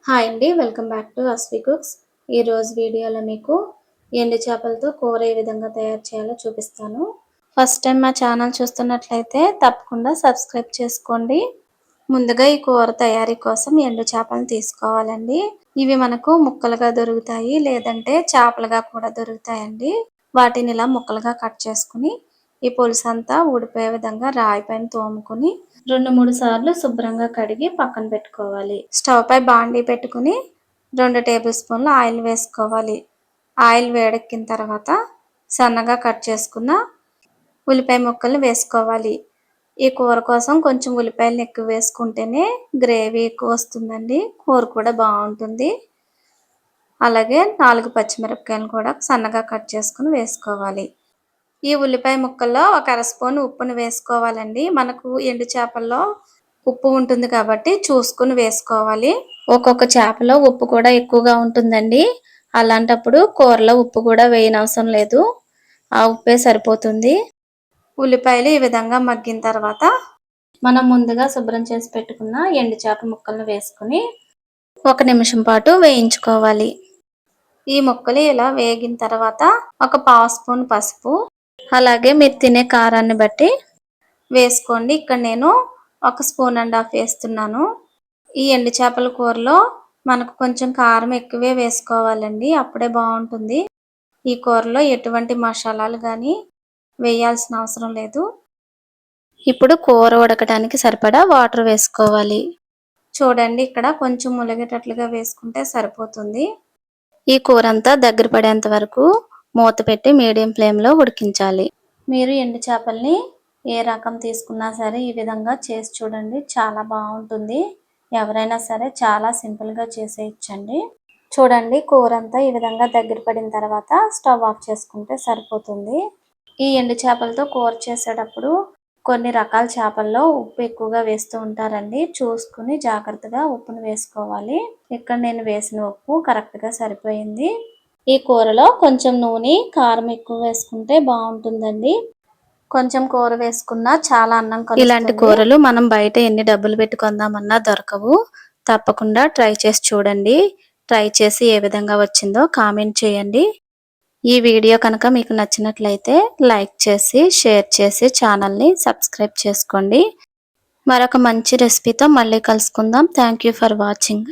Hi అండి. Welcome back to Aswi cooks. ఈరోజు వీడియోలో మీకు ఎండు చేపలతో కూర ఏ విధంగా తయారు చేయాలో చూపిస్తాను. ఫస్ట్ టైం మా ఛానల్ చూస్తున్నట్లయితే తప్పకుండా సబ్స్క్రైబ్ చేసుకోండి. ముందుగా ఈ కూర తయారీ కోసం ఎండు చేపలను తీసుకోవాలండి. ఇవి మనకు ముక్కలుగా దొరుకుతాయి, లేదంటే చేపలుగా కూడా దొరుకుతాయండి. వాటిని ఇలా ముక్కలుగా కట్ చేసుకుని ఈ పులుసు అంతా ఊడిపోయే విధంగా రాయి పైన తోముకుని 2-3 సార్లు శుభ్రంగా కడిగి పక్కన పెట్టుకోవాలి. స్టవ్ పై బాండీ పెట్టుకుని 2 టేబుల్ స్పూన్ల ఆయిల్ వేసుకోవాలి. ఆయిల్ వేడెక్కిన తర్వాత సన్నగా కట్ చేసుకున్న ఉల్లిపాయ ముక్కల్ని వేసుకోవాలి. ఈ కూర కోసం కొంచెం ఉల్లిపాయలను ఎక్కువ వేసుకుంటేనే గ్రేవీ ఎక్కువ వస్తుందండి. కూర కూడా బాగుంటుంది. అలాగే 4 పచ్చిమిరపకాయలను కూడా సన్నగా కట్ చేసుకుని వేసుకోవాలి. ఈ ఉల్లిపాయ ముక్కల్లో 1 అర స్పూన్ ఉప్పును వేసుకోవాలండి. మనకు ఎండు చేపల్లో ఉప్పు ఉంటుంది కాబట్టి చూసుకుని వేసుకోవాలి. ఒక్కొక్క చేపలో ఉప్పు కూడా ఎక్కువగా ఉంటుందండి. అలాంటప్పుడు కూరలో ఉప్పు కూడా వేయనవసరం లేదు. ఆ ఉప్పే సరిపోతుంది. ఉల్లిపాయలు ఈ విధంగా మగ్గిన తర్వాత మనం ముందుగా శుభ్రం చేసి పెట్టుకున్న ఎండు చేప ముక్కలను వేసుకుని 1 నిమిషం పాటు వేయించుకోవాలి. ఈ ముక్కలు ఇలా వేగిన తర్వాత 1 పావు స్పూన్ పసుపు, అలాగే మీరు తినే కారాన్ని బట్టి వేసుకోండి. ఇక్కడ నేను 1.5 స్పూన్ వేస్తున్నాను. ఈ ఎండు చేపల కూరలో మనకు కొంచెం కారం ఎక్కువే వేసుకోవాలండి, అప్పుడే బాగుంటుంది. ఈ కూరలో ఎటువంటి మసాలాలు కానీ వేయాల్సిన అవసరం లేదు. ఇప్పుడు కూర ఉడకడానికి సరిపడా వాటర్ వేసుకోవాలి. చూడండి, ఇక్కడ కొంచెం ములిగేటట్లుగా వేసుకుంటే సరిపోతుంది. ఈ కూర అంతా దగ్గర పడేంత వరకు మూత పెట్టి మీడియం ఫ్లేమ్లో ఉడికించాలి. మీరు ఎండు చేపల్ని ఏ రకం తీసుకున్నా సరే ఈ విధంగా చేసి చూడండి, చాలా బాగుంటుంది. ఎవరైనా సరే చాలా సింపుల్గా చేసేయచ్చండి. చూడండి, కూర అంతా ఈ విధంగా దగ్గర పడిన తర్వాత స్టవ్ ఆఫ్ చేసుకుంటే సరిపోతుంది. ఈ ఎండు చేపలతో కూర చేసేటప్పుడు కొన్ని రకాల చేపల్లో ఉప్పు ఎక్కువగా వేస్తూ ఉంటారండి. చూసుకుని జాగ్రత్తగా ఉప్పును వేసుకోవాలి. ఇక్కడ నేను వేసిన ఉప్పు కరెక్ట్గా సరిపోయింది. ఈ కూరలో కొంచెం నూనె, కారం ఎక్కువ వేసుకుంటే బాగుంటుందండి. కొంచెం కూర వేసుకున్నా చాలా అన్నం కలుస్తుంది. ఇలాంటి కూరలు మనం బయట ఎన్ని డబ్బులు పెట్టి కొందామన్నా దొరకవు. తప్పకుండా ట్రై చేసి చూడండి. ట్రై చేసి ఏ విధంగా వచ్చిందో కామెంట్ చేయండి. ఈ వీడియో కనుక మీకు నచ్చినట్లయితే లైక్ చేసి షేర్ చేసి ఛానల్ని సబ్స్క్రైబ్ చేసుకోండి. మరొక మంచి రెసిపీతో మళ్ళీ కలుసుకుందాం. Thank you for watching.